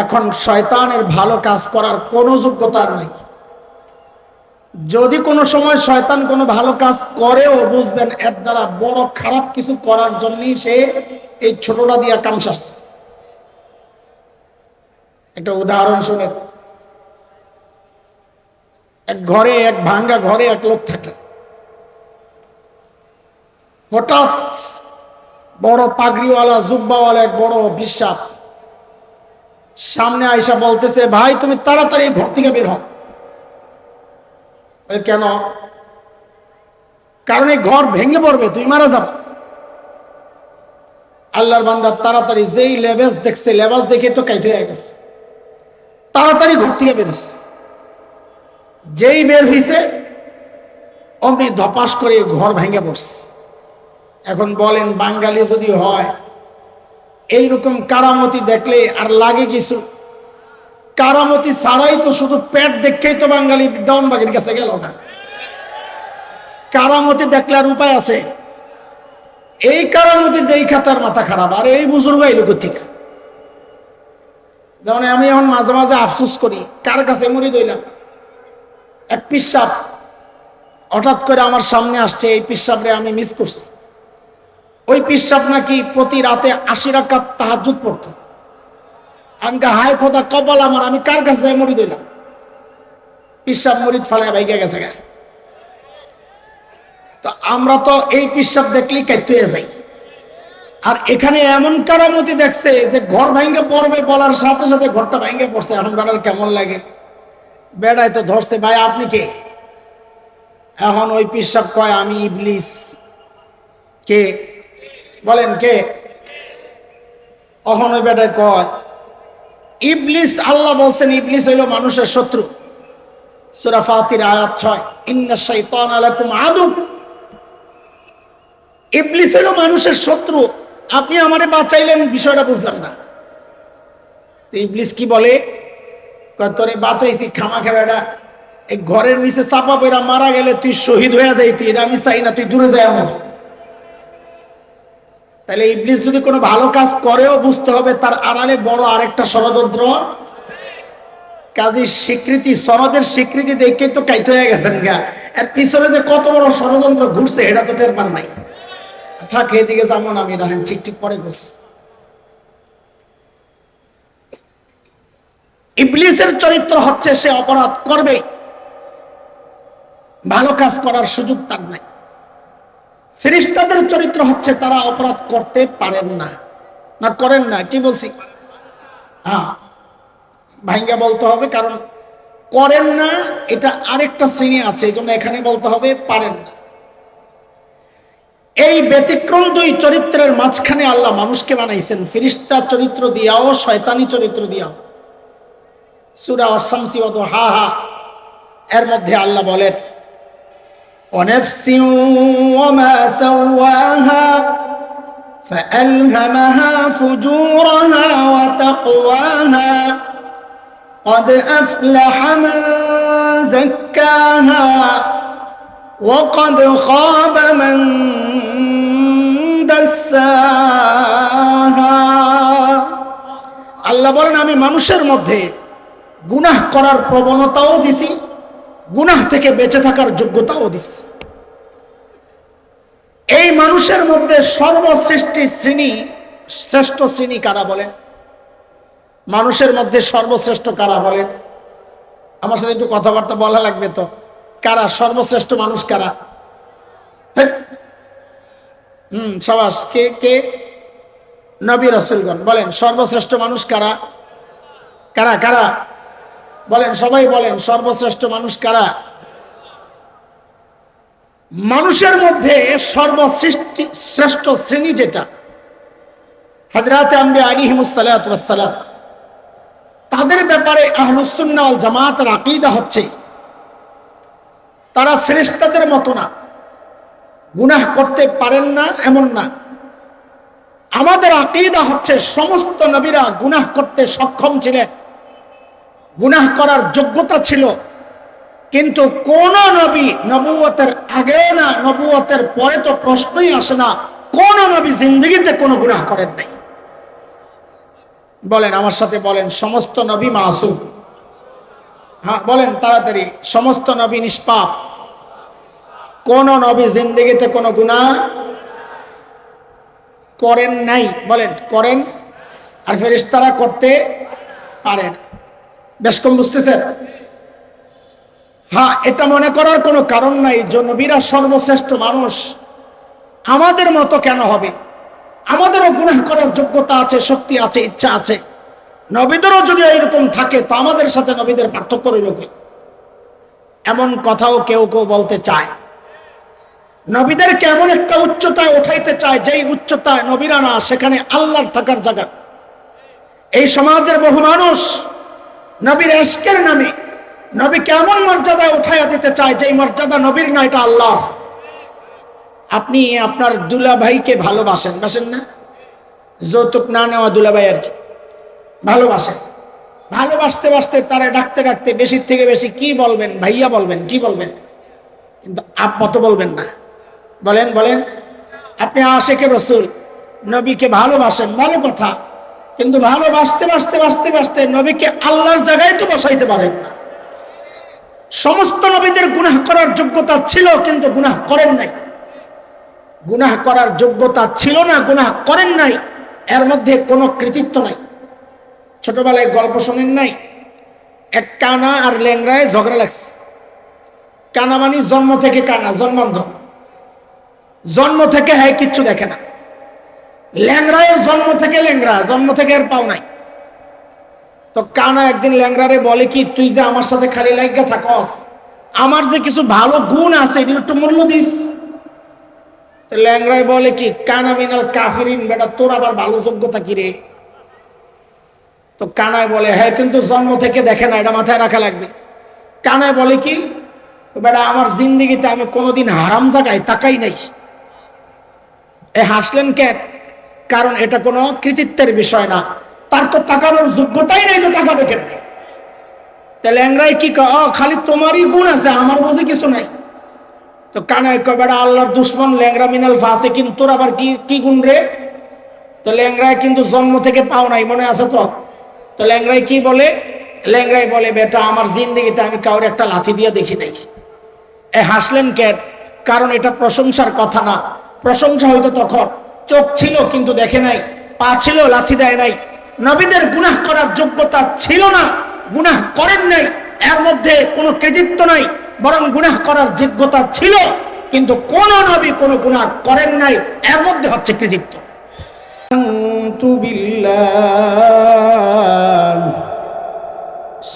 এখন শয়তানের ভালো কাজ করার কোনো যোগ্যতা নাই। যদি কোনো সময় শয়তান কোনো ভালো কাজ করেও বুঝবেন এর দ্বারা বড় খারাপ কিছু করার জন্যই সে এই ছোটটা দিয়া কাম সারছে। একটা উদাহরণ শুনে, এক ঘরে, এক ভাঙ্গা ঘরে এক লোক থাকে। হঠাৎ বড় পাগড়িওয়ালা জুব্বাওয়ালা এক বড় বিশ্বাস সামনে আইসা বলতেছে, ভাই তুমি তাড়াতাড়ি ঘর থেকে বের হও। কেন? কারণ এই ঘর ভেঙে পড়বে, তুমি মারা যাবে। আল্লাহর বান্দা তাড়াতাড়ি, যেই লেবাস দেখছে, লেবাস দেখে তো কাইতে হয়ে গেছে, তাড়াতাড়ি ঘর থেকে বেরোচ্ছে। যেই বের হইছে অমনি ধপাস করে ঘর ভেঙে পড়ছে। এখন বলেন, বাঙালি যদি হয় এইরকম কারামতি দেখলে আর লাগে কিছু? কারামতি ছাড়াই তো শুধু পেট দেখেই তো বাঙালি দেওয়ানবাগের কাছে গেল না। কারামতি দেখলে আর উপায় আছে? এই কারামতি দেখা তার মাথা খারাপ। আর এই বুজুর্গ এই লোকের থেকে, যেমন আমি এখন মাঝে মাঝে আফসোস করি, কার কাছে মরি দইলাম। এক পিসাব হঠাৎ করে আমার সামনে আসছে, এই পিসাবরে আমি মিস করছি। ওই পিসাব নাকি প্রতি রাতে 80 রাকাত তাহাজ্জুদ পড়তো। আমি হায় খোদা, কপাল আমার, আমি কার কাছে মরি দইলাম? পিসাব মরিদ ফালায় ভাইগা গেছে গা। তো আমরা তো এই পিসাব দেখলেই কাইতে যাই। আর এখানে এমন কারামতি দেখছে যে ঘর ভাঙ্গে পড়বে বলার সাথে সাথে ঘরটা ভাঙ্গে পড়ছে। এখন বেড়ার কেমন লাগে? বেড়ায় তো ধরছে, ভাই আপনি কে? এখন ওই পিসাব কয়, আমি ইবলিস। কে? বলেন কে? এখন ওই বেটায় কয়, ইবলিস, আল্লাহ বলছেন ইবলিস হইল মানুষের শত্রু। সূরা ফাতির আয়াত 6, ইন্নাশ শাইতানা লাকুম আদু। ইবলিস হইল মানুষের শত্রু। আপনি আমারে বাঁচাইলেন, বিষয়টা বুঝলাম না। তো ইবলিস কি বলে, তোরে বাঁচাইছি খামাখা বেটা, এই ঘরের নিচে চাপা পড়া মারা গেলে তুই শহীদ হয়ে যাইতি, এটা আমি চাই না, তুই দূরে যাই আমার। তাহলে ইবলিস যদি কোনো ভালো কাজ করেও বুঝতে হবে তার আড়ালে বড় আরেকটা ষড়যন্ত্র। কাজী স্বীকৃতি, সনদের স্বীকৃতি দেখে তো কাইতে হয়ে গেছেন গা। এর পিছনে যে কত বড় ষড়যন্ত্র ঘুরছে এটা তো টের পান নাই। থাকে এদিকে যেমন আমি রাহেন ঠিক ঠিক পরে করছি। ইবলিসের চরিত্র হচ্ছে সে অপরাধ করবে, ভালো কাজ করার সুযোগ তার নাই। ফেরেশতাদের চরিত্র হচ্ছে তারা অপরাধ করতে পারেন না, না করেন না। কি বলছি? হ্যাঁ, ভাইঙ্গা বলতে হবে, কারণ করেন না এটা আরেকটা শ্রেণী আছে, এই জন্য এখানে বলতে হবে পারেন না। এই ব্যতিক্রম দুই চরিত্রের মাঝখানে আল্লাহ মানুষকে বানাইছেন, ফেরেশতা চরিত্র দিয়াও শয়তানি চরিত্র দিয়াও। সূরা আশ-শামস ওয়া দুহাহা এর মধ্যে আল্লাহ বলেন, ওয়ানাফসিন ওয়া মা সাওয়াহা ফাআলহামাহা ফুজুরাহা ওয়া তাকওয়াহা قد أفلح من زكاها وقد خاب من دساها। আল্লাহ বলেন, আমি মানুষের মধ্যে গুনাহ করার প্রবণতাও দিছি, গুনাহ থেকে বেঁচে থাকার যোগ্যতাও দিছি। এই মানুষের মধ্যে সর্বশ্রেষ্ঠ শ্রেণী, শ্রেষ্ঠ শ্রেণী কারা বলেন? মানুষের মধ্যে সর্বশ্রেষ্ঠ কারা বলেন? আমার সাথে একটু কথাবার্তা বলা লাগবে তো। কারা সর্বশ্রেষ্ঠ মানুষ? কারা? সাবাস। কে কে? নবী রাসূলগণ। বলেন সর্বশ্রেষ্ঠ মানুষ কারা? কারা কারা বলেন, সবাই বলেন সর্বশ্রেষ্ঠ মানুষ কারা? মানুষের মধ্যে সর্বশ্রেষ্ঠ শ্রেণী যেটা, হযরত আম্বিয়া আলাইহিমুস সালাতু ওয়াস সালাম, তাদের ব্যাপারে আহলুস সুন্নাহ ওয়াল জামাতের আকীদা হচ্ছে তারা ফেরেশতাদের মতো না, গুনাহ করতে পারেন না এমন না। আমাদের আকীদা হচ্ছে সমস্ত নবীরা গুনাহ করতে সক্ষম ছিলেন, গুনাহ করার যোগ্যতা ছিল, কিন্তু কোন নবী নবুয়তের আগে না নবুয়তের পরে তো প্রশ্নই আসে না, কোন নবী জিন্দেগিতে কোনো গুনাহ করেন নাই। বলেন আমার সাথে বলেন, সমস্ত নবী মাসুম। হ্যাঁ বলেন তাড়াতাড়ি, সমস্ত নবী নিষ্পাপ। কোন নবী জিন্দেগিতে কোনো গুনাহ করেন নাই, বলেন করেন, আর ফেরেশতারা করতে পারে না। বেশ কম বুঝতেছেন? হ্যাঁ, এটা মনে করার কোনো কারণ নাই যে নবীরা সর্বশ্রেষ্ঠ মানুষ, আমাদের মতো কেন হবে? আমাদেরও গুনাহ করার যোগ্যতা আছে, শক্তি আছে, ইচ্ছা আছে। নবীদেরও যদি এরকম থাকে তো আমাদের সাথে নবীদের পার্থক্য রইল কি? এমন কথাও কেউ কেউ বলতে চায়। নবীদেরকে এমন একটা উচ্চতায় উঠাইতে চায় যেই উচ্চতায় নবীরা না, সেখানে আল্লাহর থাকার জায়গা। এই সমাজের বহু মানুষ নবীর ইশকের নামে নবীকে এমন মর্যাদায় উঠাইয়া দিতে চায় যেই মর্যাদা নবীর না, এটা আল্লাহ। আপনি আপনার দুলাভাইকে ভালোবাসেন, বাসেন না? যৌতুক না নেওয়া দুলাভাই আর কি, ভালোবাসেন। ভালোবাসতে বাসতে তারা ডাকতে ডাকতে বেশির থেকে বেশি কি বলবেন? ভাইয়া বলবেন, কি বলবেন? কিন্তু আব্বা তো বলবেন না। বলেন বলেন, আপনি আশিকে রাসূল, নবীকে ভালোবাসেন, ভালো কথা, কিন্তু ভালোবাসতে বাসতে বাসতে বাসতে নবীকে আল্লাহর জায়গায় তো বসাইতে পারেন না। সমস্ত নবীদের গুনাহ করার যোগ্যতা ছিল কিন্তু গুনাহ করেন নাই। গুনাহ করার যোগ্যতা ছিল না, গুনাহ করেন নাই, এর মধ্যে কোনো কৃতিত্ব নাই। ছোটবেলায় গল্প শোনেন নাই? এক কানা আর ল্যাংড়ায় ঝগড়া লাগছে। কানা মানে জন্ম থেকে কানা, জন্মান্ধ, জন্ম থেকে হ্যাঁ কিচ্ছু দেখে না। ল্যাংড়ায় জন্ম থেকে ল্যাংড়া, জন্ম থেকে এর পাও নাই। তো কানা একদিন ল্যাংড়ারে বলে কি, তুই যে আমার সাথে খালি লাগা থাকস, আমার যে কিছু ভালো গুণ আছে এটির একটু মূল্য দিস। তো ল্যাংড়ায় বলে কি, কানা মিনাল কাফিরিন, বেটা তোর আবার ভালো যোগ্যতা কি রে? তো কানায় বলে, হ্যাঁ কিন্তু জন্ম থেকে দেখে না, এটা মাথায় রাখা লাগবে। কানায় বলে কি, বেটা আমার জিন্দেগিতে আমি কোনোদিন হারাম জায়গায় তাকাই নাই। এ হাসলেন কেন? কারণ এটা কোনো কৃতিত্বের বিষয় না, তার তো তাকানোর যোগ্যতাই নেই, তো তাকাবে কেন? তাহলে ল্যাংড়ায় কি খালি তোমারই গুণ আছে, আমার বুঝে কিছু নাই। তো কানায় কয়, বেটা আল্লাহর দুশ্মন ল্যাংড়া মিনাল ফাসিকিন, তোর আবার কি কি গুণ রে? তো ল্যাংড়ায় কিন্তু জন্ম থেকে পাও নাই, মনে আছে তো? তো ল্যাংড়ায় কি বলে? ল্যাংড়ায় বলে, বেটা আমার জিন্দেগিতে আমি কাউরে একটা লাথি দিয়ে দেখি নাই। এ হাসলেন কেন? কারণ এটা প্রশংসার কথা না। প্রশংসা হইতো তখন চোখ ছিল কিন্তু দেখে নাই, পা ছিল লাথি দেয় নাই। নবীদের গুনাহ করার যোগ্যতা ছিল না, গুনাহ করেন নাই, এর মধ্যে কোনো কৃতিত্ব নাই, বরং গুনাহ করার যোগ্যতা ছিল কিন্তু কোন নবী কোনো গুনাহ করেন নাই, এর মধ্যে হচ্ছে কৃতিত্ব।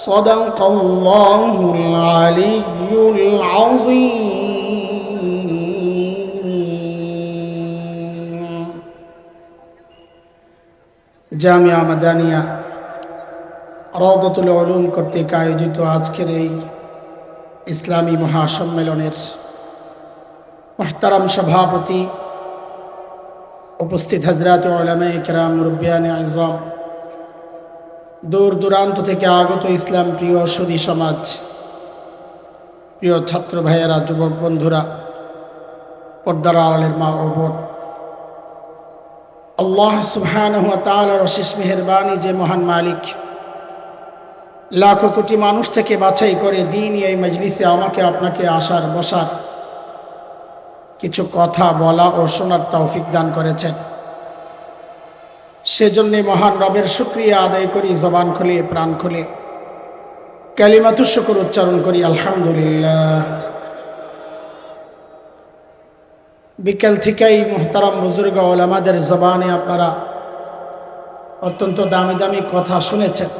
সাদাকাল্লাহুল আলিয়্যুল আযীম। জামিয়া মাদানিয়া রাওদাতুল উলুম কর্তৃক আয়োজিত আজকের এই ইসলামী মহাসম্মেলনের মুহতারাম সভাপতি, উপস্থিত হযরত উলামায়ে কেরাম, মুরব্বিয়ানে আযম, দূর দূরান্ত থেকে আগত ইসলাম প্রিয় সুধী সমাজ, প্রিয় ছাত্র ভাইয়েরা, যুবক বন্ধুরা, পর্দার আড়ালের মা ও বোন, আল্লাহ সুবহানাহু ওয়া তাআলার অশেষ মেহেরবানি যে মহান মালিক লাখো কোটি মানুষ থেকে বাছাই করে দিনই এই মজলিসে আমাকে আপনাকে আসার বসার, কিছু কথা বলা ও শোনার তৌফিক দান করেছেন। সেজন্যে মহান রবের শুকরিয়া আদায় করি, জবান খুলে প্রাণ খুলে কালিমাতুশ শুকর উচ্চারণ করি, আলহামদুলিল্লাহ। বিকেল থেকেই মুহতারাম বুজুর্গ ওলামাদের জবানে আপনারা অত্যন্ত দামি দামি কথা শুনেছেন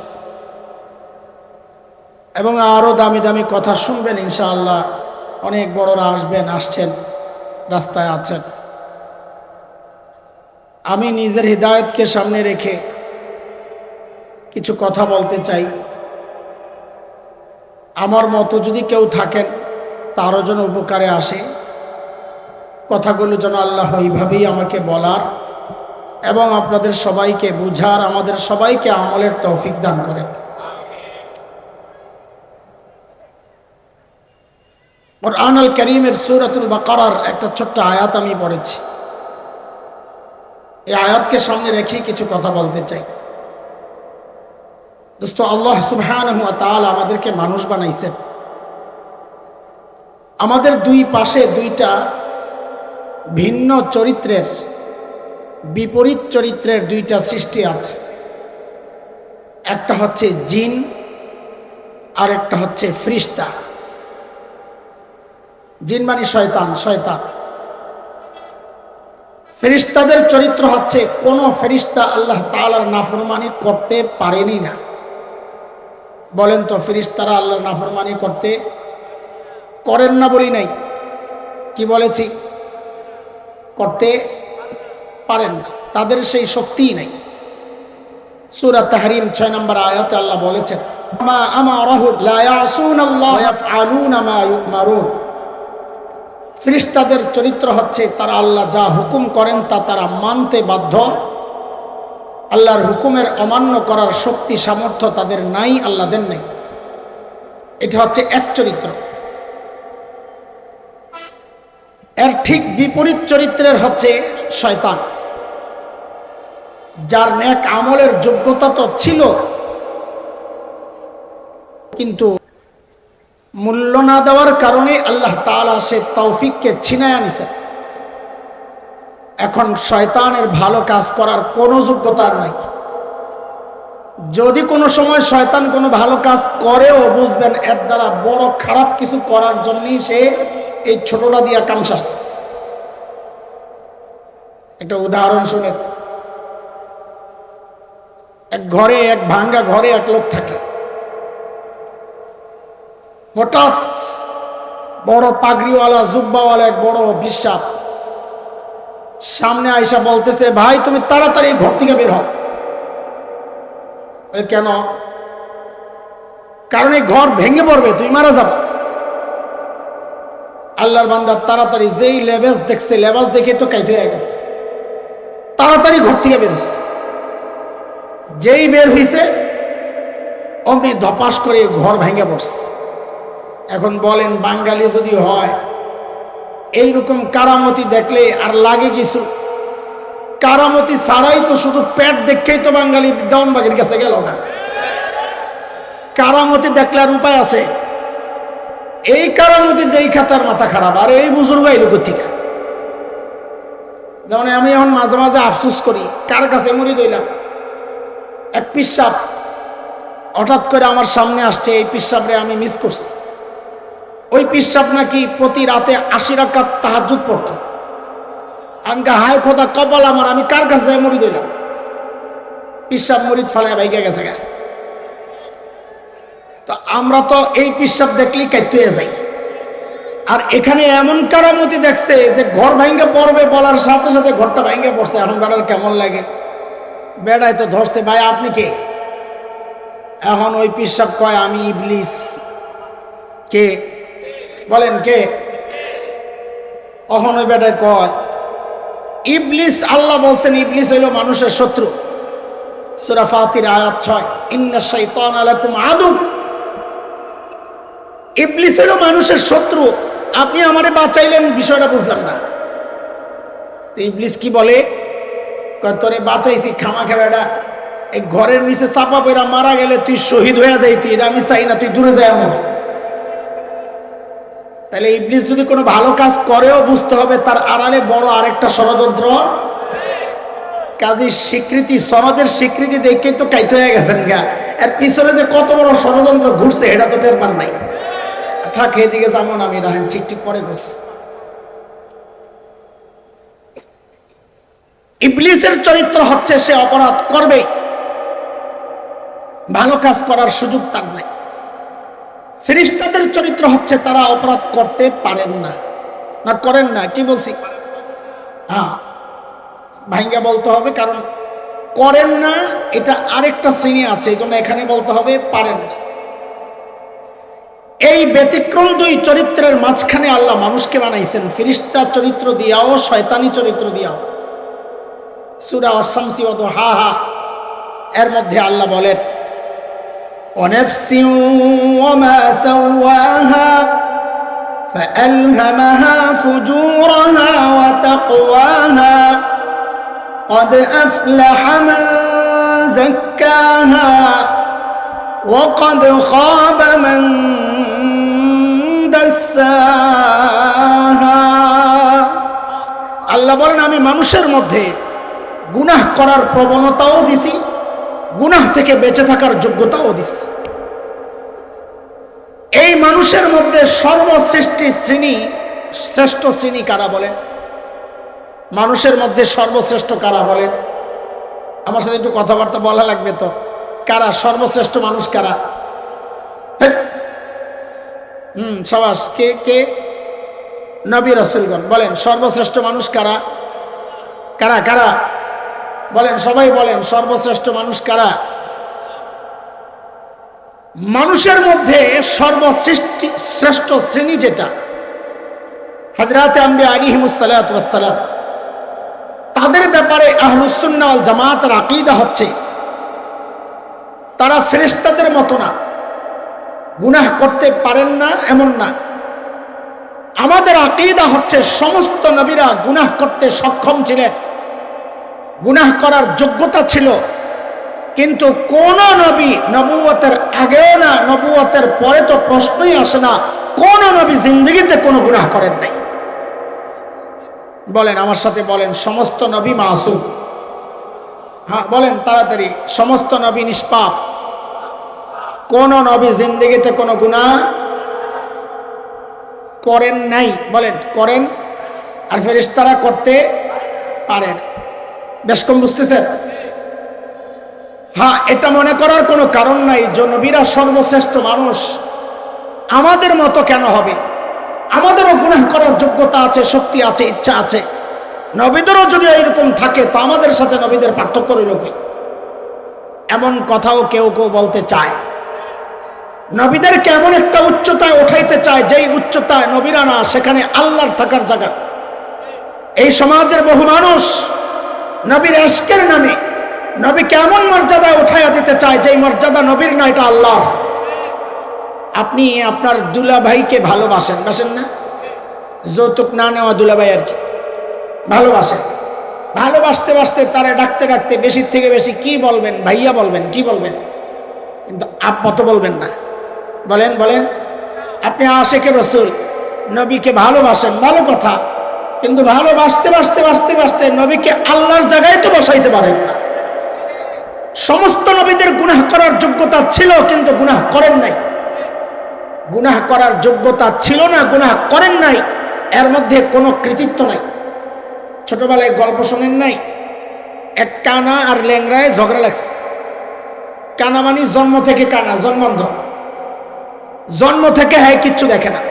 এবং আরও দামি দামি কথা শুনবেন ইনশাআল্লাহ। অনেক বড়রা আসবেন, আসছেন, রাস্তায় আছেন। আমি নিজের হিদায়াতকে সামনে রেখে কিছু কথা বলতে চাই। আমার মতো যদি কেউ থাকেন তারও যেন উপকারে আসে, কথাগুলো যেন আল্লাহ এইভাবেই আমাকে বলার এবং আপনাদের সবাইকে বুঝার, আমাদের সবাইকে আমলের তৌফিক দান করেন। কুরআনুল কারীমের সূরাতুল বাকারার একটা ছোট্ট আয়াত আমি পড়েছি। এই আয়াতকে সামনে রেখে কিছু কথা বলতে চাই। দোস্ত, আল্লাহ সুবহানাহু ওয়া তাআলা আমাদেরকে মানুষ বানাইছেন। আমাদের দুই পাশে দুইটা ভিন্ন চরিত্রের, বিপরীত চরিত্রের দুইটা সৃষ্টি আছে। একটা হচ্ছে জিন আর একটা হচ্ছে ফেরেশতা। জিন মানে শয়তান, শয়তান। ফেরেশতাদের চরিত্র হচ্ছে কোন ফেরেশতা আল্লাহ তাআলার নাফরমানি করতে পারেনি না। বলেন তো, ফেরেশতারা আল্লাহর নাফরমানি করেন না বলি নাই, কি বলেছি? করতে পারেন না, তাদের সেই শক্তিই নাই। সূরা তাহরিম 6 নম্বর আয়াতে আল্লাহ বলেছেন, মা আমারাহু লা ইয়াসুনাল্লাহ ওয়া ইয়াফআলুনা মা ইউমারুন। ফেরেশতাদের চরিত্র হচ্ছে তারা আল্লাহ যা হুকুম করেন তা তারা মানতে বাধ্য। আল্লাহর হুকুমের অমান্য করার শক্তি সামর্থ্য তাদের নাই, আল্লাহ দেন নাই। এটা হচ্ছে এক চরিত্র। এর ঠিক বিপরীত চরিত্রের হচ্ছে শয়তান, যার নেক আমলের যোগ্যতা তো ছিল, কিন্তু মূল্য না দেওয়ার কারণে আল্লাহ তাআলা সে তৌফিককে ছিনায় আনিছেন। এখন শয়তানের ভালো কাজ করার কোনো যোগ্যতা নাই। যদি কোনো সময় শয়তান কোনো ভালো কাজ করেও, বুঝবেন এর দ্বারা বড় খারাপ কিছু করার জন্যই সে এই ছোটটা দিয়া কাম সারছে। একটা উদাহরণ শুনে, এক ঘরে, এক ভাঙ্গা ঘরে এক লোক থাকে। হঠাৎ বড় পাগড়িওয়ালা, জুব্বাওয়ালা এক বড় বিশ্বাস সামনে আইসা বলতেছে, ভাই তুমি তাড়াতাড়ি ঘর থেকে বের হও। কেন? কারণ এই ঘর ভেঙে পড়বে, তুমি মারা যাবে। আল্লাহর বান্দা তাড়াতাড়ি, যেই লেবাস দেখছে, লেবাস দেখে তো কাইতে হয়ে গেছে, তাড়াতাড়ি ঘর থেকে বেরোস। যেই বের হইছে অমনি ধপাস করে ঘর ভেঙে পড়ছে। এখন বলেন, বাঙালি যদি হয়, এইরকম কারামতি দেখলে আর লাগে কিছু? কারামতি ছাড়াই তো শুধু পেট দেখেই তো বাঙালি দেওয়ানবাগের কাছে গেল না। কারামতি দেখলে আর উপায় আছে? এই কারামতি দেখা তার মাথা খারাপ। আর এই বুজুর্গ এলো কোথেকে? যেমন আমি এখন মাঝে মাঝে আফসোস করি, কার কাছে মরি দইলাম। এক পিসাব হঠাৎ করে আমার সামনে আসছে, এই পিসাবরে আমি মিস করছি। ওই পিসাব নাকি প্রতি রাতে 80 রাকাত তাহাজ্জুদ পড়ত। আমি হায় খোদা, কপাল আমার, আমি কার কাছে মরি দইলাম? পিসাব মরিদ ফালায় ভাইগা গেছে গা। তো আমরা তো এই পিসাব দেখলেই কাইতে যাই। আর এখানে এমন কারামতি দেখছে যে ঘর ভাঙ্গে পড়বে বলার সাথে সাথে ঘরটা ভাঙ্গে পড়ছে। এখন বেড়ার কেমন লাগে? বেড়ায় তো ধরছে, ভাই আপনি কে? এখন ওই পিসাব কয়, আমি ইবলিস। কে? বলেন কে? এখন ওই বেড়ায় কয় ইবলিস। আল্লাহ বলছেন ইবলিস হইল মানুষের শত্রু। সূরা ফাতির আয়াত 6, ইন্নাশ শাইতানা লাকুম আদু। ইবলিস হইল মানুষের শত্রু। আপনি আমারে বাঁচাইলেন, বিষয়টা বুঝলাম না। তো ইবলিস কি বলে? তোরে বাঁচাইছি খামাখা বেড়া, এই ঘরের নিচে চাপা পড়া মারা গেলে তুই শহীদ হয়ে যাইতি, এটা আমি চাই না, তুই দূরে যাই আমার। তাহলে ইবলিস যদি কোনো ভালো কাজ করেও বুঝতে হবে তার আড়ালে বড় আরেকটা ষড়যন্ত্র। কাজী স্বীকৃতি, সনদের স্বীকৃতি দেখে তো কাইতে হয়ে গেছেন গা। এর পিছনে যে কত বড় ষড়যন্ত্র ঘুরছে এটা তো টের পান নাই। থাক, এদিকে যেমন আমি রাহেন ঠিক ঠিক পরে করছি। ইবলিসের চরিত্র হচ্ছে সে অপরাধ করবে, ভালো কাজ করার সুযোগ তার নাই। ফেরেশতাদের চরিত্র হচ্ছে তারা অপরাধ করতে পারেন না, না করেন না। কি বলছি? হ্যাঁ, ভাইঙ্গা বলতে হবে, কারণ করেন না এটা আরেকটা শ্রেণী আছে, এই জন্য এখানে বলতে হবে পারেন না। এই ব্যতিক্রম দুই চরিত্রের মাঝখানে আল্লাহ মানুষকে বানাইছেন, ফেরেশতা চরিত্র দিয়াও শয়তানি চরিত্র দিয়াও। সূরা আশ-শামস ওয়া দুহাহা এর মধ্যে আল্লাহ বলেন, ওয়ানাফসিন ওয়া মা সাওয়াহা ফাআলহামাহা ফুজুরাহা ওয়া তাকওয়াহা قد أفلح من زكاها وقد خاب من دساها। আল্লাহ বলেন আমি মানুষের মধ্যে গুনাহ করার প্রবণতাও দিছি, গুনাহ থেকে বেঁচে থাকার যোগ্যতাও দিছি। এই মানুষের মধ্যে শ্রেষ্ঠ শ্রেণী কারা বলেন? মানুষের মধ্যে সর্বশ্রেষ্ঠ কারা বলেন? আমার সাথে একটু কথাবার্তা বলা লাগবে তো। কারা সর্বশ্রেষ্ঠ মানুষ? কারা? সাবাস। কে কে? নবী রাসূলগণ। বলেন সর্বশ্রেষ্ঠ মানুষ কারা? কারা কারা বলেন, সবাই বলেন সর্বশ্রেষ্ঠ মানুষ কারা? মানুষের মধ্যে শ্রেষ্ঠ শ্রেণী যেটা, হযরত আম্বিয়া আলাইহিমুস সালাতু ওয়াস সালাম, তাদের ব্যাপারে আহলুস সুন্নাহ ওয়াল জামাতের আকীদা হচ্ছে তারা ফেরেশতাদের মতো না, গুনাহ করতে পারেন না এমন না। আমাদের আকীদা হচ্ছে সমস্ত নবীরা গুনাহ করতে সক্ষম ছিলেন, গুনাহ করার যোগ্যতা ছিল, কিন্তু কোন নবী নবুয়তের আগেও না নবুয়তের পরে তো প্রশ্নই আসে না, কোন নবী জিন্দেগিতে কোনো গুনাহ করেন নাই। বলেন আমার সাথে, বলেন সমস্ত নবী মাসুম। হ্যাঁ বলেন তাড়াতাড়ি, সমস্ত নবী নিষ্পাপ, কোন নবী জিন্দেগিতে কোনো গুনাহ করেন নাই। বলেন করেন, আর ফেরেশতারা করতে পারেন। বেশ কম বুঝতেছেন? হ্যাঁ, এটা মনে করার কোনো কারণ নাই যে নবীরা সর্বশ্রেষ্ঠ মানুষ আমাদের মতো কেন হবে? আমাদেরও গুনাহ করার যোগ্যতা আছে, শক্তি আছে, ইচ্ছা আছে। নবীদেরও যদি এইরকম থাকে তো আমাদের সাথে নবীদের পার্থক্য রইল কি? এমন কথাও কেউ কেউ বলতে চায়। নবীদেরকে এমন একটা উচ্চতায় উঠাইতে চায় যেই উচ্চতায় নবীরা না, সেখানে আল্লাহর থাকার জায়গা। এই সমাজের বহু মানুষ নবীর ইশকের নামে নবীকে এমন মর্যাদায় উঠাইয়া দিতে চায় যেই মর্যাদা নবীর না, এটা আল্লাহর। আপনি আপনার দুলাভাইকে ভালোবাসেন, বাসেন না? যৌতুক না নেওয়া দুলাভাই আর কি, ভালোবাসেন। ভালোবাসতে বাসতে তারে ডাকতে ডাকতে বেশির থেকে বেশি কি বলবেন? ভাইয়া বলবেন, কি বলবেন? কিন্তু আব্বা তো বলবেন না। বলেন বলেন, আপনি আশিকে রাসূল, নবীকে ভালোবাসেন, ভালো কথা, কিন্তু ভালোবাসতে বাসতে বাসতে বাসতে নবীকে আল্লাহর জায়গায় তো বসাইতে পারেন না। সমস্ত নবীদের গুনাহ করার যোগ্যতা ছিল, কিন্তু গুনাহ করেন নাই। গুনাহ করার যোগ্যতা ছিল না, গুনাহ করেন নাই, এর মধ্যে কোনো কৃতিত্ব নাই। ছোটবেলায় গল্প শোনেন নাই? এক কানা আর ল্যাংড়ায় ঝগড়া লাগছে। কানা মানে জন্ম থেকে কানা, জন্মান্ধ, জন্ম থেকে হ্যাঁ কিচ্ছু দেখে না।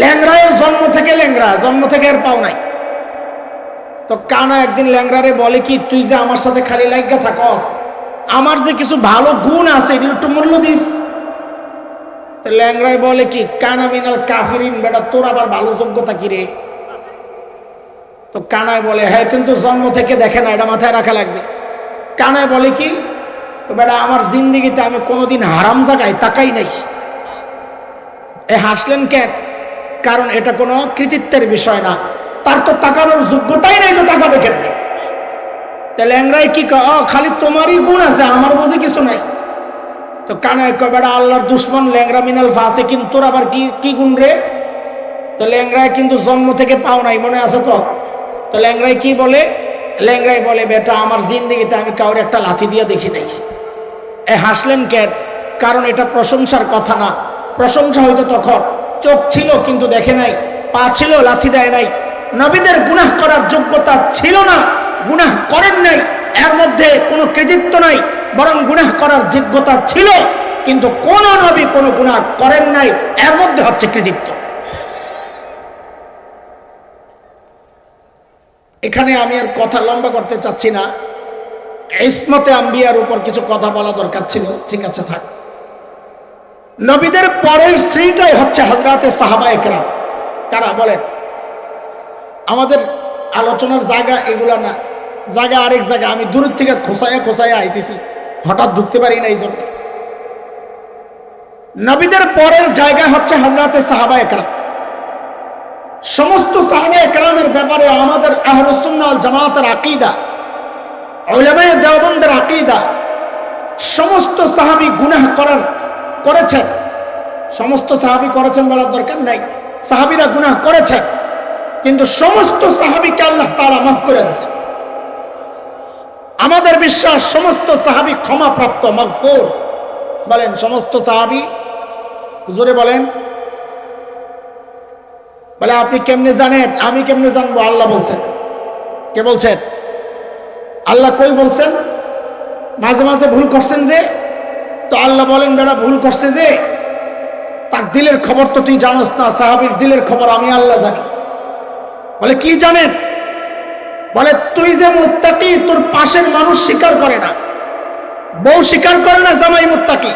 ল্যাংড়ায়ও জন্ম থেকে ল্যাংড়া, জন্ম থেকে এর পাও নাই। তো কানা একদিন ল্যাংড়ারে বলে কি, তুই যে আমার সাথে খালি লাগা থাকস, আমার যে কিছু ভালো গুণ আছে এটির একটু মূল্য দিস। তো ল্যাংড়ায় বলে কি, কানা মিনাল কাফিরিন, বেটা তোর আবার ভালো যোগ্যতা কি রে? তো কানায় বলে হ্যাঁ, কিন্তু জন্ম থেকে দেখে না, এটা মাথায় রাখা লাগবে। কানায় বলে কি, বেটা আমার জিন্দেগিতে আমি কোনোদিন হারাম জায়গায় তাকাই নাই। এ হাসলেন কেন? কারণ এটা কোনো কৃতিত্বের বিষয় না, তার তো তাকানোর যোগ্যতাই নাই, তো তাকাবে কেন? তাহলে ল্যাংড়ায় কি খালি তোমারই গুণ আছে, আমার বুঝি কিছু নাই। তো কানায় বেটা আল্লাহর দুশ্মন, ল্যাংড়া মিনাল ফাসিকিন, তোর আবার কি কি গুণ রে? তো ল্যাংড়ায় কিন্তু জন্ম থেকে পাও নাই, মনে আছে তো? তো ল্যাংড়ায় কি বলে? ল্যাংড়ায় বলে বেটা আমার জিন্দেগিতে আমি কাউরে একটা লাথি দিয়ে দেখি নাই। এ হাসলেন কেন? কারণ এটা প্রশংসার কথা না। প্রশংসা হইতো তখন চোখ ছিল কিন্তু দেখে নাই, পা ছিল লাথি দেয় নাই। নবীদের গুনাহ করার যোগ্যতা ছিল না, গুনাহ করেন নাই, এর মধ্যে কোনো কৃতিত্ব নাই, বরং গুনাহ করার যোগ্যতা ছিল, কিন্তু কোন নবী কোনো গুনাহ করেন নাই, এর মধ্যে হচ্ছে কৃতিত্ব। এখানে আমি আর কথা লম্বা করতে চাচ্ছি না, ইসমতে আম্বিয়ার উপর কিছু কথা বলা দরকার ছিল, ঠিক আছে থাক। নবীদের পরের শ্রেণীটাই হচ্ছে হযরতে সাহাবায়ে কেরাম। কারা বলেন? আমাদের আলোচনার জায়গা এগুলা না, জায়গা আরেক জায়গা। আমি দূর থেকে খোসাইয়া খোসাইয়া আইতেছি, হঠাৎ ঢুকতে পারি না, এই জন্য। নবীদের পরের জায়গা হচ্ছে হযরতে সাহাবায়ে কেরাম। সমস্ত সাহাবায়ে কেরামের ব্যাপারে আমাদের আহলুস সুন্নাহ ওয়াল জামাতের আকীদা, উলামায়ে দেওবন্দের আকীদা, সমস্ত সাহাবী গুনাহ করেছেন, সমস্ত সাহাবী করেছেন বলার দরকার নাই, সাহাবীরা গুনাহ করেছেন, কিন্তু সমস্ত সাহাবীকে আল্লাহ তাআলা মাফ করে দিয়েছেন। আমাদের বিশ্বাস সমস্ত সাহাবী ক্ষমাপ্রাপ্ত, মাগফুর। বলেন সমস্ত সাহাবী, জোরে বলেন। বলে আপনি কেমনে জানেন? আমি কেমনে জানবো? আল্লাহ বলছেন। কে বলছেন? আল্লাহ। কই বলছেন? মাঝে মাঝে ভুল করছেন যে, তো আল্লাহ বলেন বেটা ভুল করছে যে, তার দিলের খবর তো তুই জানোস না, সাহাবীর দিলের খবর আমি আল্লাহ জানি। বলে কি জানেন? বলে তুই যে মুত্তাকি, তোর পাশের মানুষ স্বীকার করে না, বউ স্বীকার করে না জামাই মুত্তাকি।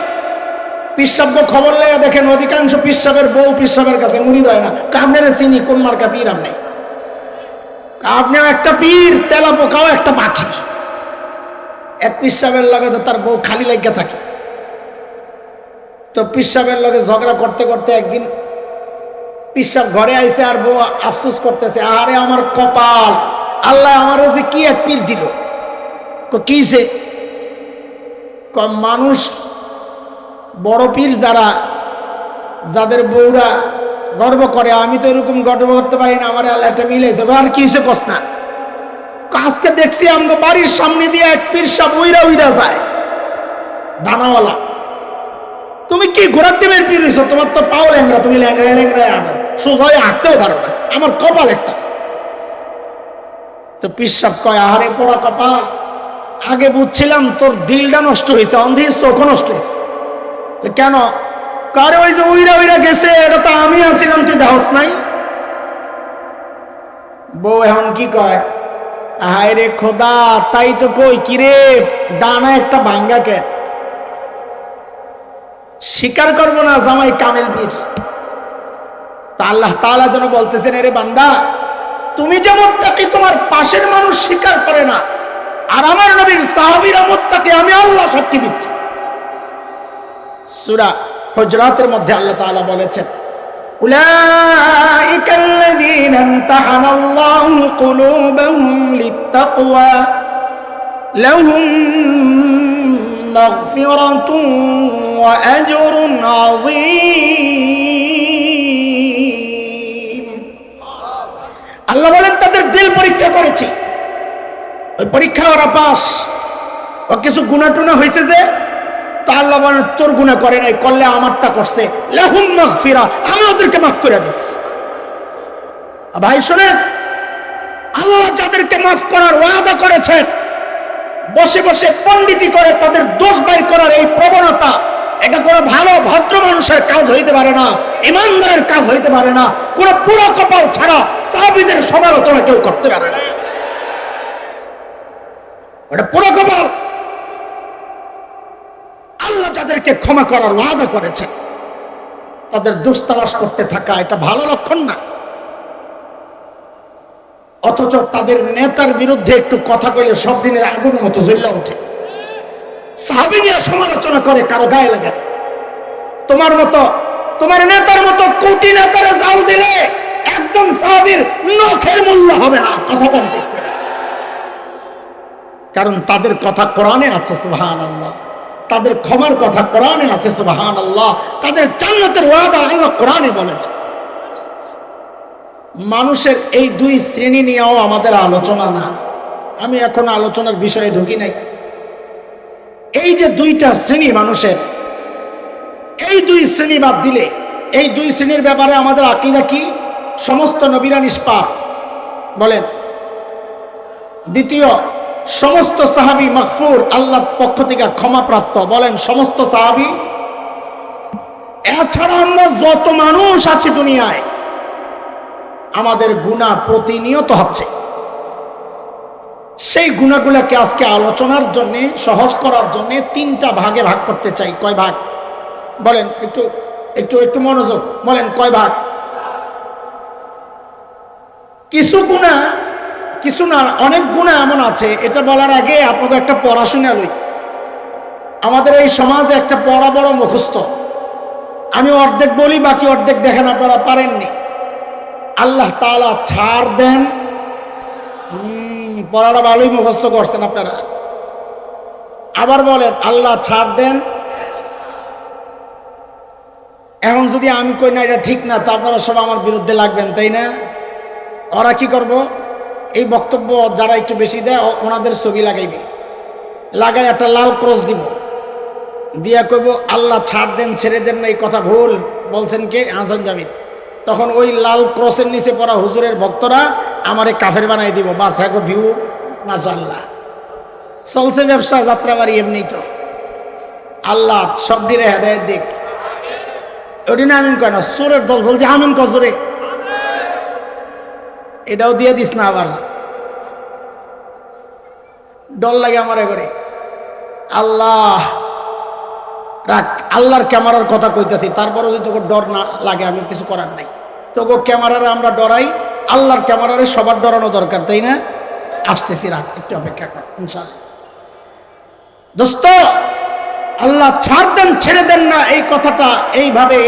পিসাব খবর লেগে দেখেন অধিকাংশ পিসাবের বউ পিসাবের কাছে মুড়ি দেয় না। আপনারা চিনি কোন মার্কা পীর? আপনি আপনিও একটা পীর, তেলা পোকাও একটা পাখি। এক পিসাবের লগে তো তার বউ খালি লাগিয়া থাকে। তো পিসাবের লগে ঝগড়া করতে করতে একদিন পিসাব ঘরে আইছে, আর বউ আফসোস করতেছে, আরে আমার কপাল, আল্লাহ আমার যে কি এক পীর দিল। কিছে? মানুষ বড় পীর যারা, যাদের বউরা গর্ব করে, আমি তো এরকম গর্ব করতে পারি না, আমার আল্লাহ একটা মিলেছে। আর কি হয়েছে কস না? আজকে দেখছি আমাকে বাড়ির সামনে দিয়ে এক পীর সাহেব উইরা উইরা যায়, ডানাওয়ালা। তুমি কি ঘোড়ার টিমের পীর হইছো? তোমার তো পাও ল্যাংরা, তুমি ল্যাংরা ল্যাংরায় আনো, সোজা হয়ে হাঁটতেও পারো না, আমার কপাল একটা। তো পীর সাহেব কয়, আহারে পোড়া কপাল, আগে বুঝছিলাম তোর দিলটা নষ্ট হয়েছে, অন্ধের চোখও নষ্ট হয়েছে। কেন? কারে ওই যে উইরা উইরা গেছে, এটা তো আমি আসিলাম, তুই দেহস নাই। বউ এখন কি কয়, হায় রে খোদা, তাই তো কই, কিরে ডানা একটা ভাঙ্গা কে? স্বীকার করবো না জামাই কামেল পীর। তা আল্লাহ তাআলা যেন বলতেছেন, এরে বান্দা, তুমি যেমন তাকে তোমার পাশের মানুষ স্বীকার করে না, আর আমার নবীর সাহাবীরা মুত্তাকি, আমি আল্লাহ সাক্ষী দিচ্ছি। সূরা হুজরাতের মধ্যে আল্লাহ তাআলা বলেছেন, উলাইকাল্লাযীনা ইমতাহানাল্লাহু কুলুবাহুম লিত্তাকওয়া লাহুম মাগফিরাতুন ওয়া আজরুন আযীম। আল্লাহ বলেন তাদের দিল পরীক্ষা করেছি, ওই পরীক্ষা ওরা পাস। ও কিছু গুনাহ টুনা হয়েছে যে, তা আল্লাহ বলেন তোর গুনাহ করে নাই, করলে আমারটা করছে, লাহুম মাগফিরা, আমি ওদেরকে মাফ করে দিচ্ছি। ভাই শোনেন, আল্লাহ যাদেরকে মাফ করার ওয়াদা করেছেন, বসে বসে পণ্ডিতি করে তাদের দোষ বাইর করার এই প্রবণতা, এটা কোনো ভালো ভদ্র মানুষের কাজ হইতে পারে না, ইমানদারের কাজ হইতে পারে না। কোনো পুরো কপাল ছাড়া সাহাবীদের সমালোচনা কেউ করতে পারে না, ওটা পুরো কপাল। আল্লাহ যাদেরকে ক্ষমা করার ওয়াদা করেছেন, তাদের দোষ তালাশ করতে থাকা এটা ভালো লক্ষণ না। অথচ তাদের নেতার বিরুদ্ধে একটু কথা কইলে সব দিনের আগুনের মতো জ্বলে ওঠে। সাহাবীরা সমালোচনা করে, কারো গায়ে লাগে না। তোমার মতো, তোমার নেতার মতো কোটি নেতারে জাল দিলে একজন সাহাবীর নখের মূল্য হবে না। কথা বলতে, কারণ তাদের কথা কোরআনে আছে, সুবহানাল্লাহ। তাদের ক্ষমার কথা কোরআনে আছে, সুবহানাল্লাহ। তাদের জান্নাতের ওয়াদা আল্লাহ কোরআনে বলেছে। মানুষের এই দুই শ্রেণী নিয়েও আমাদের আলোচনা না, আমি এখন আলোচনার বিষয়ে ঢুকি নাই। এই যে দুইটা শ্রেণী মানুষের, এই দুই শ্রেণী বাদ দিলে, এই দুই শ্রেণীর ব্যাপারে আমাদের আকীদা কি? সমস্ত নবীরা নিষ্পাপ বলেন। দ্বিতীয়, সমস্ত সাহাবী মাগফুর, আল্লাহর পক্ষ থেকে ক্ষমাপ্রাপ্ত বলেন। সমস্ত সাহাবী। এছাড়া আমরা যত মানুষ আছি দুনিয়ায়, আমাদের গুনাহ প্রতিনিয়ত হচ্ছে। সেই গুনাহগুলোকে আজকে আলোচনার জন্য, সহজ করার জন্য তিনটা ভাগে ভাগ করতে চাই। কয় ভাগ বলেন? একটু একটু একটু মনোযোগ বলেন, কয় ভাগ? কিছু গুনাহ, কিছু না, অনেক গুনাহ এমন আছে, এটা বলার আগে আপনাকে একটা পড়াশোনা লই। আমাদের এই সমাজে একটা পড়া বড় মুখস্থ। আমি অর্ধেক বলি, বাকি অর্ধেক দেখেন আপনারা পারেননি। আল্লাহ তাআলা ছাড় দেন, পড়াটা ভালোই মুখস্থ করছেন আপনারা। আবার বলেন আল্লাহ ছাড় দেন। এখন যদি আমি কই না এটা ঠিক না, তা আপনারা সব আমার বিরুদ্ধে লাগবেন, তাই না? ওরা কি করব, এই বক্তব্য যারা একটু বেশি দেয় ওনাদের ছবি লাগাইবে, লাগাই একটা লাল ক্রস দিব, দিয়া কইব আল্লাহ ছাড় দেন ছেড়ে দেন না, এই কথা ভুল বলছেন কে? হাসান জামিল। তখন ওই লাল ক্রসের নিচে পড়া হুজুরের ভক্তরা আমারে কাফের বানাই দিব, বাস হ্যাঁ ভিউ। মাশাআল্লাহ, চলছে ব্যবসা যাত্রাবাড়ি এমনি। তো আল্লাহ সব দিনে হেদায়েত দিক। ওটি না আমিন কয় না, সুরের দল চলছে আমিন কজরে, এটাও দিয়ে দিস না আবার, ডর লাগে আমার করে। আল্লাহ রাখ, আল্লাহর ক্যামেরার কথা কইতেছি, তারপরে যদি তোকে ডর না লাগে আমি কিছু করার নাই। তোকে ক্যামেরারে আমরা ডরাই, আল্লাহর ক্যামেরারে সবার ডরানো দরকার, তাই না? আসতেছি, রাখ একটু অপেক্ষা কর ইনশাআল্লাহ। দোস্ত, আল্লাহ ছাড় দেন ছেড়ে দেন না, এই কথাটা এইভাবে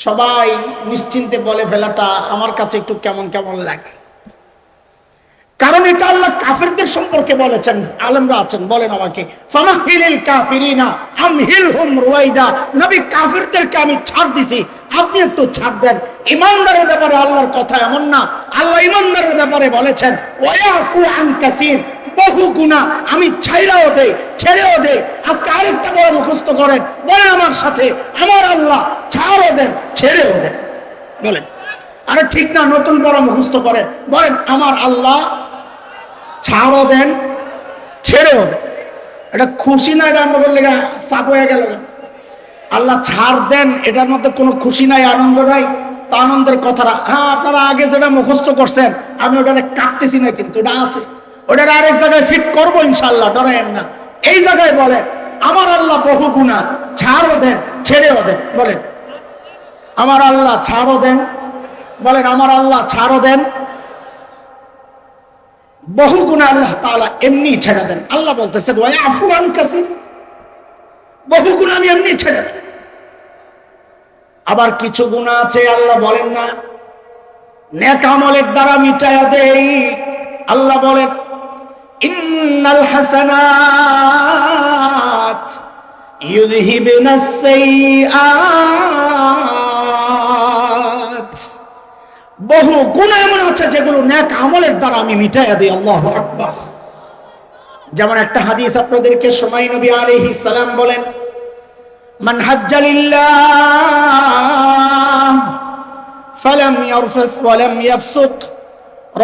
সবাই নিশ্চিন্তে বলে ফেলাটা আমার কাছে একটু কেমন কেমন লাগে। কারণ এটা আল্লাহ কাফেরদের সম্পর্কে বলেছেন। আলেমরা আছেন, বলেন আমাকে, ফামাহিলিল কাফিরিনা আমহিলহুম রুয়াইদা, নবী কাফেরদেরকে আমি ছাড় দিছি, আপনি একটু ছাড় দেন। ঈমানদারের ব্যাপারে আল্লাহর কথা এমন না, আল্লাহ ঈমানদারের ব্যাপারে বলেছেন ওয়ায়াফু আন কাসীর, বহু গুনাহ আমি ছাইরাও দেই ছেড়েও দেই। আজকে আরেকটা বড় মুখস্থ করেন, বলেন আমার সাথে, আমার আল্লাহ ছাড়ও দেন ছেড়েও দেন। বলেন, আরে ঠিক না, নতুন বড় মুখস্থ করেন, বলেন আমার আল্লাহ ছাড়ও দেন ছেড়েও দেন। এটা খুশি না, এটা আমাদের লেগে চাপ হয়ে গেল। আল্লাহ ছাড় দেন, এটার মধ্যে কোনো খুশি নাই, আনন্দ নাই। তা আনন্দের কথাটা, হ্যাঁ আপনারা আগে যেটা মুখস্থ করছেন আমি ওটা কাটতেছি না, কিন্তু ওটা আছে, ওটার আরেক জায়গায় ফিট করবো ইনশাআল্লাহ, ডরায়েন না। এই জায়গায় বলেন আমার আল্লাহ বহু গুনাহ ছাড়ও দেন ছেড়েও দেন। বলেন আমার আল্লাহ ছাড়ও দেন, বলেন আমার আল্লাহ ছাড়ও দেন, বহু গুনাহ আল্লাহ তাআলা এমনি ছেড়ে দেন। আল্লাহ বলতেছেন ওয়ায়াফু আন কাসীর, বহু গুনাহ আমি এমনি ছেড়ে দেন। আবার কিছু গুনাহ আছে আল্লাহ বলেন না, নেক আমলের দ্বারা মিটায়া দেই। আল্লাহ বলেন ইন্নাল হাসানাত ইউযহিবুনাস সাইয়্যাত, বহু গুনাহ এমন আছে যেগুলো নেক আমলের দ্বারা আমি মিটাইয়া দিই। আল্লাহু আকবার। যেমন একটা হাদিস আপনাদেরকে শোনাই, নবী আলাইহিস সালাম বলেন মান হাজ্জা লিল্লাহ ফালাম ইয়ারফাস ওয়া লাম ইয়াফসুক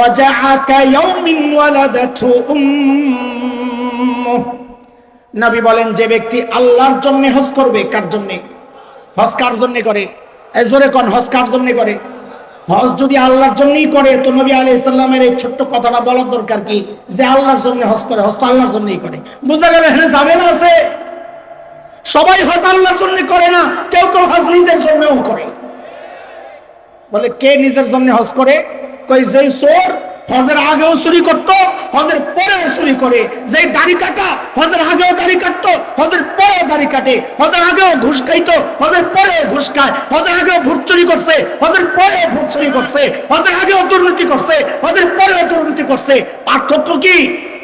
রাজাআ কায়াউমিন ওয়ালাদাতহু উম্মুহ। নবী বলেন যে ব্যক্তি আল্লাহর জন্য হজ করবে, কার জন্য হজ কার জন্য করে? এই জোরে কোন, হজ কার জন্য করে? হজ যদি আল্লাহর জন্যই করে তো নবী আলাইহিস সালামের এই ছোট্ট কথাটা বলার দরকার কি, যে আল্লাহর জন্য হজ করে, হজ তো আল্লাহর জন্যই করে। বুঝা গেল? এখানে ঝামেলা আছে। সবাই হজ আল্লাহর জন্য করে না, কেউ কেউ হজ নিজের জন্যও করে। বলে কে নিজের জন্য হজ করে? কই যেই চোর হজের আগেও চুরি করতো, হজের পরেও চুরি করে। যেই দাড়ি কাটা হজের আগেও দাড়ি কাটতো, হজের পরেও দাড়ি কাটে। হজের আগেও ঘুষ খাইতো, হজের পরেও ঘুষ খায়। হজের আগেও ভোট চুরি করছে, হজের পরেও ভোট চুরি করছে। হজের আগেও দুর্নীতি করছে, হজের পরেও দুর্নীতি করছে। পার্থক্য কি?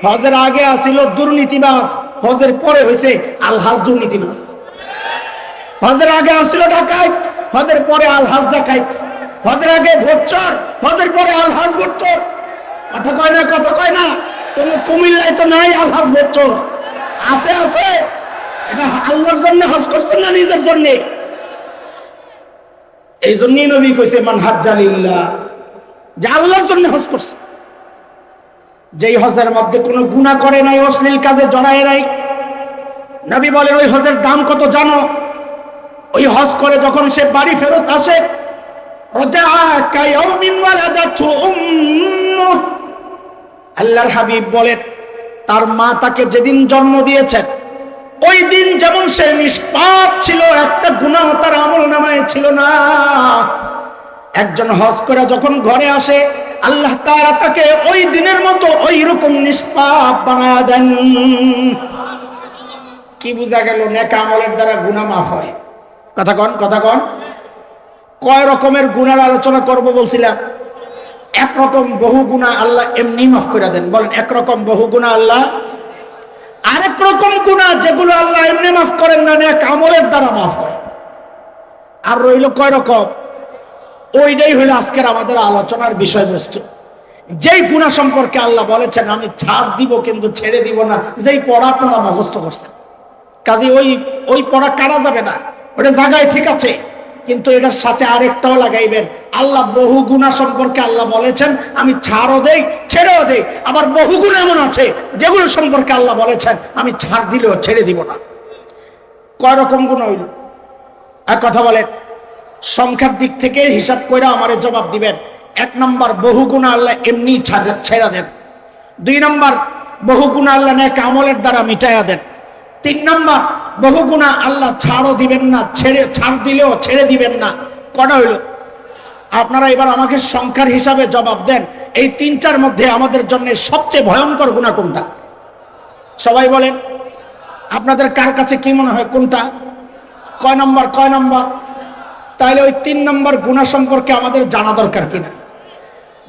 হজের আগে আসিল দুর্নীতিবাজ, হজের পরে হয়েছে আলহাজ দুর্নীতিবাজ। হজের আগে আসিল ডাকাইত, হজের পরে আলহাজ ডাকাইত। হজের আগে ভোট চোর, হজের পরে আলহাজ ভোট চোর। কথা কয় না, কথা কয় না। তুমি কুমিল্লায় তো নাই আলহাজ ভোট চোর, আছে আছে। এটা আল্লাহর জন্য হজ করছেন না নিজের জন্য? এই জন্যই নবী কইছে মান হাজ্জা লিল্লাহ, যে আল্লাহর জন্য হজ করছে। যেই হজের মধ্যে কোনো গুনাহ করে নাই, অশ্লীল কাজে জড়ায় নাই, নবী বলেন ওই হজের দাম কত জানো? ওই হজ করে যখন সে বাড়ি ফেরত আসে, আল্লাহর হাবিব বলেন তার মা তাকে যেদিন জন্ম দিয়েছেন ওই দিন যেমন সে নিষ্পাপ ছিল, একটা গুনাহ তার আমলনামায় ছিল না। একজন হজ করে যখন ঘরে আসে আল্লাহ তাআলা তাকে ওই দিনের মতো ওই রকম নিষ্পাপ বানায়া দেন। কি বুঝা গেল? নেক আমলের দ্বারা গুনাহ মাফ হয়। কথা কন, কথা কন। কয় রকমের গুনার আলোচনা করব বলছিলাম? একরকম বহু গুনাহ আল্লাহ এমনি মাফ করে দেন। বলেন একরকম বহু গুনাহ আল্লাহ। আরেক রকম গুনাহ যেগুলো আল্লাহ এমনি মাফ করেন না, নেক আমলের দ্বারা মাফ হয়। আর রইল কয় রকম, ওইটাই হইল আজকের আমাদের আলোচনার বিষয়বস্তু। যেই গুনাহ সম্পর্কে আল্লাহ বলেছেন আমি ছাড় দিব কিন্তু ছেড়ে দিব না, যেই পড়া আপনারা মুখস্থ করছেন, কাজে ওই পড়া কাটা যাবে না, ওটা জায়গায় ঠিক আছে, কিন্তু এটার সাথে আরেকটাও লাগাইবেন। আল্লাহ বহু গুনাহ সম্পর্কে আল্লাহ বলেছেন আমি ছাড়ও দেই ছেড়েও দেই, আবার বহু গুনাহ এমন আছে যেগুলো সম্পর্কে আল্লাহ বলেছেন আমি ছাড় দিলেও ছেড়ে দিব না। কয় রকম গুনাহ হইল? এক কথা বলেন, সংখ্যার দিক থেকে হিসাব করে আমারে জবাব দিবেন। এক নম্বর, বহু গুনাহ আল্লাহ এমনি ছেড়ে দেন। দুই নম্বর, বহু গুনাহ আল্লাহ নেক আমলের দ্বারা মিটাইয়া দেন। তিন নম্বর, বহু গুনাহ আল্লাহ ছাড়ও দিবেন না, ছাড় দিলেও ছেড়ে দিবেন না। কটা হইল? আপনারা এবার আমাকে সংখ্যার হিসাবে জবাব দেন, এই তিনটার মধ্যে আমাদের জন্য সবচেয়ে ভয়ঙ্কর গুনাহ কোনটা? সবাই বলেন, আপনাদের কার কাছে কি মনে হয় কোনটা? কয় নম্বর? কয় নম্বর? তাহলে ওই 3 নম্বর গুনাহ সম্পর্কে আমাদের জানা দরকার কিনা?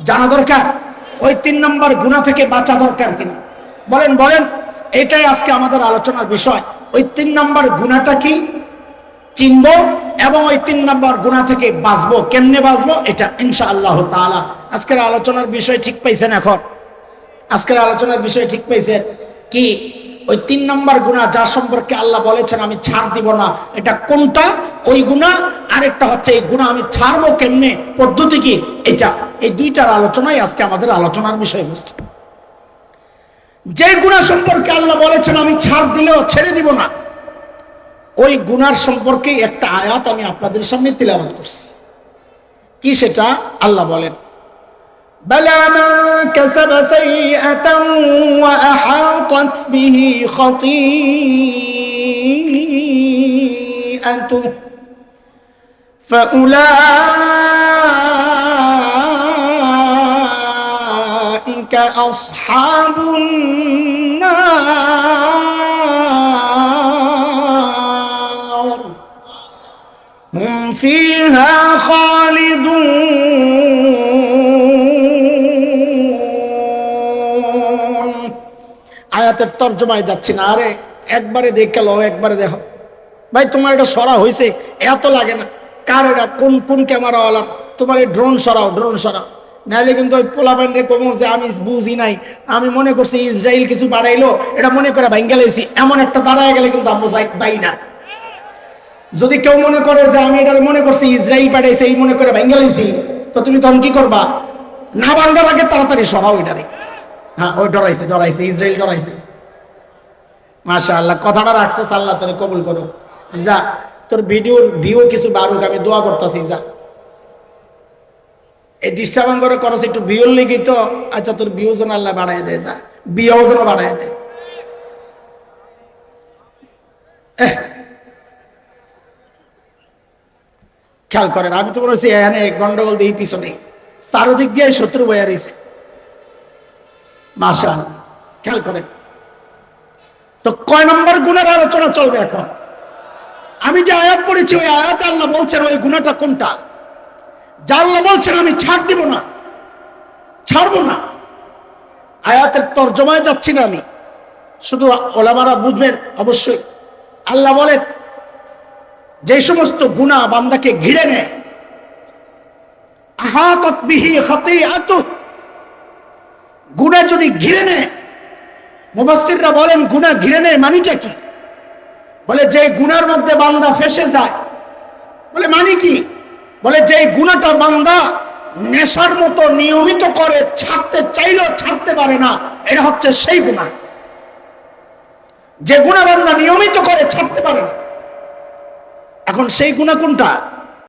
জানা দরকার। ওই 3 নম্বর গুনাহ থেকে বাঁচা দরকার কিনা? বলেন বলেন, এটাই আজকে আমাদের আলোচনার বিষয়। ওই 3 নম্বর গুনাহটা কি চিনবো এবং ওই 3 নম্বর গুনাহ থেকে বাঁচবো। কেমনে বাঁচবো এটা ইনশাআল্লাহ তাআলা আজকের আলোচনার বিষয় ঠিক পাইছেন। এখন আজকের আলোচনার বিষয় ঠিক পাইছেন কি? ওই 3 নম্বর গুনাহ যার সম্পর্কে আল্লাহ বলেছেন আমি ছাড় দিব না, এটা কোনটা? ওই গুনাহ। আরেকটা হচ্ছে এই গুনাহ আমি ছাড়বো কেমনে, পদ্ধতি কি, এটা। এই দুইটার আলোচনাই আজকে আমাদের আলোচনার বিষয়বস্তু। যে গুনাহ সম্পর্কে আল্লাহ বলেছেন আমি ছাড় দিলেও ছেড়ে দিব না, ওই গুনার সম্পর্কে একটা আয়াত আমি আপনাদের সামনে তিলাওয়াত করছি। কি সেটা? আল্লাহ বলেন, বালা মান কাসাবা সাইয়্যাতান ওয়া আহাতাত বিহি খাতিআতুহু ফাউলাইকা আসহাবুন নার হুম ফিহা খালিদুন। আয়াতের তরজমায় যাচ্ছি না, আরে একবারে দেখে লো, একবারে দেখো ভাই। তোমার এটা সরা হয়েছে এত লাগে না, কার এটা? কোন ক্যামেরাওয়ালা? তোমার এই ড্রোন সরাও, ড্রোন সরাও, নাহলে কিন্তু ওই পোলাপানরে কমো যে আমি বুঝি নাই, আমি মনে করছি ইসরায়েল কিছু বাড়াইলো, এটা মনে করে ভাঙ্গালাইছি, এমন একটা দাঁড়ায় গেলে কিন্তু আমরা দায়ী না। যদি কেউ মনে করে যে আমি এটা মনে করছি ইসরায়েল পাঠাইছে, এই মনে করে ভাঙ্গালাইছি, তো তুমি তখন কি করবা? না ভাঙ্গার আগে তাড়াতাড়ি সরাও এটারে। হ্যাঁ, ওই ডরাইছে, ইসরায়েল ডরাইছে। মাশাআল্লাহ, কথাটা রাখছিস, আল্লাহ তোরে কবুল করো। যা, তোর ভিডিওর ভিউ কিছু বাড়ুক, আমি দোয়া করতেছি। যা, এই ডিস্টার্ব করে করস একটু ভিউর লেগে তো। আচ্ছা, তোর ভিউ যেন আল্লাহ বাড়াই দেয়, যা বিয়াও যেন বাড়াই দেয়। খেয়াল করেন, আমি তো বলেছি এখানে গন্ডগোল দিয়ে পিছনে চারদিক দিয়ে শত্রু বয়া রয়েছে। মাশাআল্লাহ, খেয়াল করেন তো কয় নম্বর গুনার আলোচনা চলবে এখন? আমি যে আয়াত পড়েছি ওই আয়াতে আল্লাহ বলছেন ওই গুনাহটা কোনটা, যা আল্লাহ বলছেন আমি ছাড় দিব না, ছাড়বো না। আয়াতের তরজমায় যাচ্ছি না আমি, শুধু ওলামারা বুঝবেন অবশ্যই। আল্লাহ বলেন যে সমস্ত গুনাহ বান্দাকে ঘিরে নেয়, আহাতাত বিহি খাতিআতুহু, গুনাহ যদি ঘিরে নেয়, মুফাসসিররা বলেন গুনাহ ঘিরে নেয় মানেটা কি? বলে যে গুনার মধ্যে বান্দা ফেসে যায়। বলে মানে কি? বলে যে গুনাহটা বান্দা নেশার মতো নিয়মিত করে, ছাড়তে চাইলেও ছাড়তে পারে না, এটা হচ্ছে সেই গুনাহ। যে গুনাহ বান্দা নিয়মিত করে ছাড়তে পারে না, এখন সেই গুনাহ কোনটা?